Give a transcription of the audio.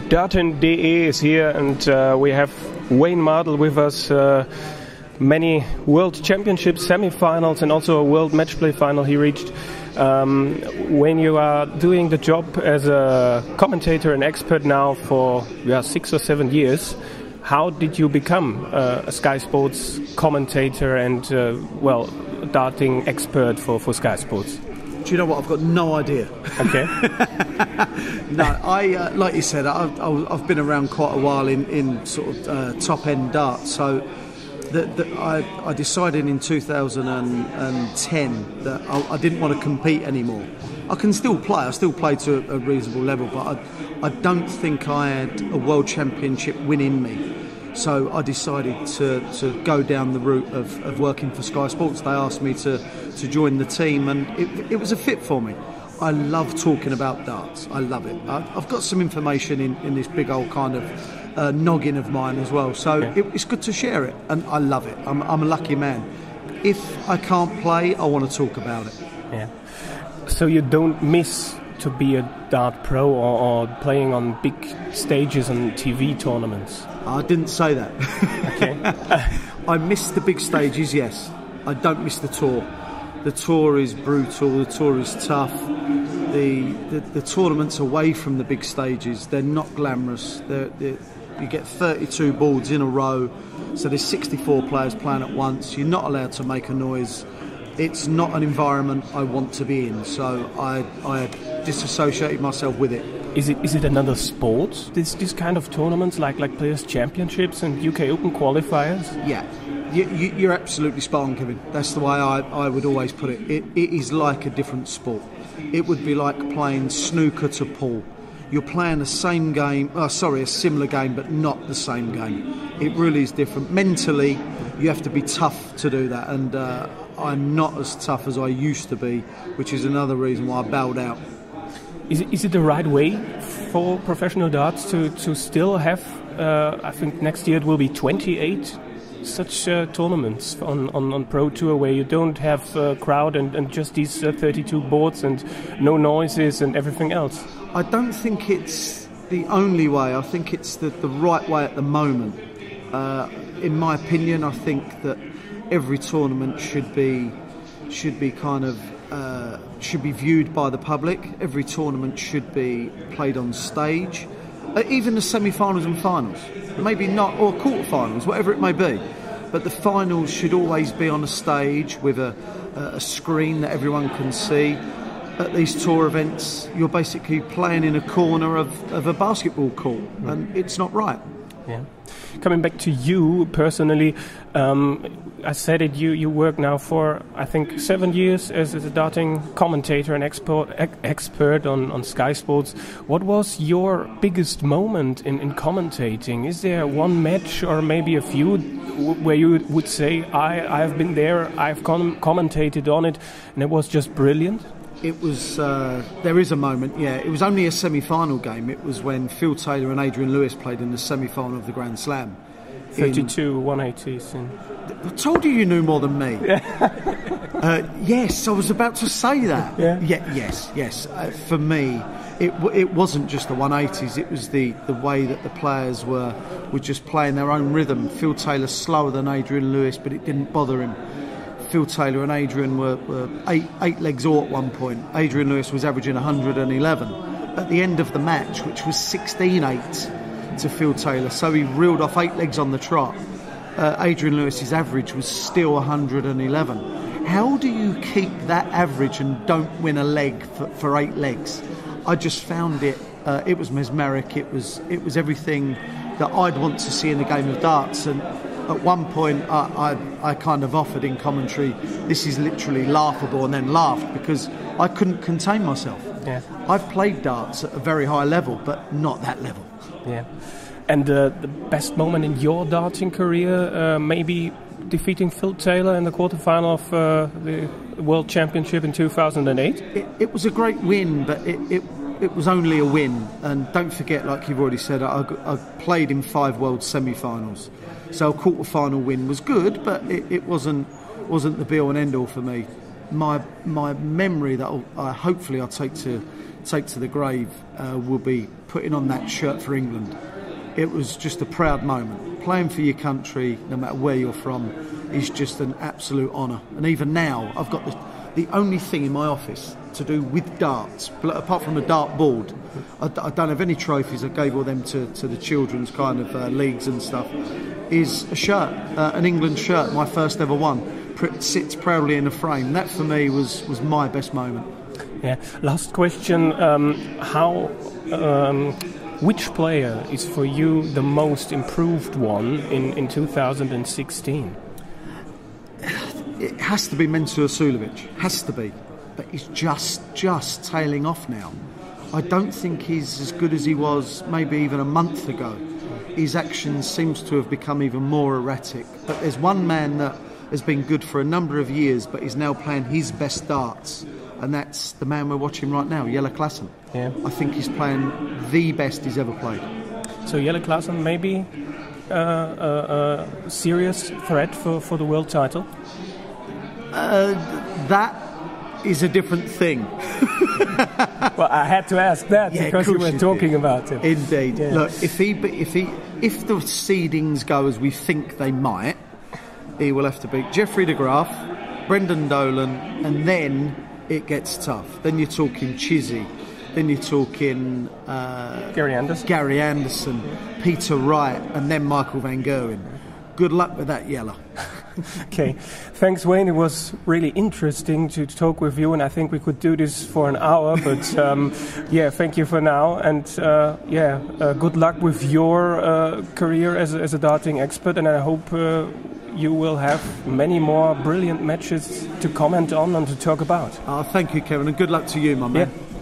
Darten.de is here, and we have Wayne Mardle with us. Many World Championship semi-finals and also a World Matchplay final he reached. When you are doing the job as a commentator and expert now for 6 or 7 years, how did you become a Sky Sports commentator and, darting expert for Sky Sports? Do you know what? I've got no idea. Okay. No, I like you said, I've been around quite a while in sort of top-end darts, so I decided in 2010 that I didn't want to compete anymore. I can still play. I still play to a reasonable level, but I don't think I had a World Championship win in me. So I decided to go down the route of working for Sky Sports. They asked me to join the team, and it was a fit for me. I love talking about darts. I love it. I've got some information in this big old kind of noggin of mine as well. So it's good to share it, and I love it. I'm a lucky man. If I can't play, I want to talk about it. Yeah. So you don't miss to be a dart pro or playing on big stages and TV tournaments? I didn't say that. Okay. I miss the big stages, yes. I don't miss the tour. The tour is brutal, the tour is tough. The tournaments away from the big stages, they're not glamorous. You get 32 boards in a row, so there's 64 players playing at once. You're not allowed to make a noise. It's not an environment I want to be in, so I disassociated myself with it. Is it another sport, this kind of tournaments, like Players' Championships and UK Open qualifiers? Yeah, you're absolutely spot on, Kevin. That's the way I would always put it. It is like a different sport. It would be like playing snooker to pool. You're playing a similar game, but not the same game. It really is different. Mentally, you have to be tough to do that, and I'm not as tough as I used to be, which is another reason why I bowed out. Is it the right way for professional darts to still have, I think next year it will be 28 such tournaments on Pro Tour, where you don't have a crowd and just these 32 boards and no noises and everything else? I don't think it's the only way. I think it's the right way at the moment. In my opinion, I think that every tournament should be viewed by the public. Every tournament should be played on stage. Even the semi-finals and finals, maybe not, or quarter-finals, whatever it may be. But the finals should always be on a stage with a screen that everyone can see. At these tour events, you're basically playing in a corner of a basketball court, and it's not right. Yeah. Coming back to you personally, I said it. You work now for, I think, 7 years as a darting commentator and expert on Sky Sports. What was your biggest moment in commentating? Is there one match or maybe a few where you would say, I have been there, I've commentated on it, and it was just brilliant? It was. There is a moment, yeah. It was only a semi-final game. It was when Phil Taylor and Adrian Lewis played in the semi-final of the Grand Slam. 32 180s. I told you knew more than me. Yes, I was about to say that. Yeah. Yes. For me, it wasn't just the 180s. It was the way that the players were just playing their own rhythm. Phil Taylor slower than Adrian Lewis, but it didn't bother him. Phil Taylor and Adrian were eight legs all at one point. Adrian Lewis was averaging 111 at the end of the match, which was 16-8 to Phil Taylor. So he reeled off 8 legs on the trot. Adrian Lewis's average was still 111. How do you keep that average and don't win a leg for 8 legs? I just found it. It was mesmeric. It was everything that I'd want to see in a game of darts. And at one point, I kind of offered in commentary, this is literally laughable, and then laughed because I couldn't contain myself. Yeah. I've played darts at a very high level, but not that level. Yeah. And the best moment in your darting career, maybe defeating Phil Taylor in the quarterfinal of the World Championship in 2008? It was a great win, but it was only a win. And don't forget, like you've already said, I played in 5 World semi-finals. So a quarter-final win was good, but it wasn't the be-all and end-all for me. my memory that hopefully I'll take to the grave will be putting on that shirt for England. It was just a proud moment. Playing for your country, no matter where you're from, is just an absolute honour. And even now, I've got the only thing in my office to do with darts, apart from a dart board. I don't have any trophies. I gave all them to the children's kind of leagues and stuff. Is a shirt, an England shirt, my first ever one. Sits proudly in a frame. That for me was my best moment. Yeah. Last question: which player is for you the most improved one in 2016? It has to be Mensur Suljovic. Has to be, but he's just tailing off now. I don't think he's as good as he was maybe even a month ago. His actions seems to have become even more erratic. But there's one man that has been good for a number of years, but is now playing his best darts, and that's the man we're watching right now, Jelle Klaasen. Yeah. I think he's playing the best he's ever played. So Jelle Klaasen maybe a serious threat for the world title? That is a different thing. Well, I had to ask that because you were talking about him. Indeed. Yeah. Look, if the seedings go as we think they might, he will have to beat Jeffrey de Graaf, Brendan Dolan, and then it gets tough. Then you're talking Chizzy, then you're talking Gary Anderson, Peter Wright, and then Michael van Gerwen. Good luck with that, Jelle. Okay, thanks, Wayne. It was really interesting to talk with you, and I think we could do this for an hour. But thank you for now, and good luck with your career as a darting expert. And I hope you will have many more brilliant matches to comment on and to talk about. Thank you, Kevin, and good luck to you, my man. Yeah.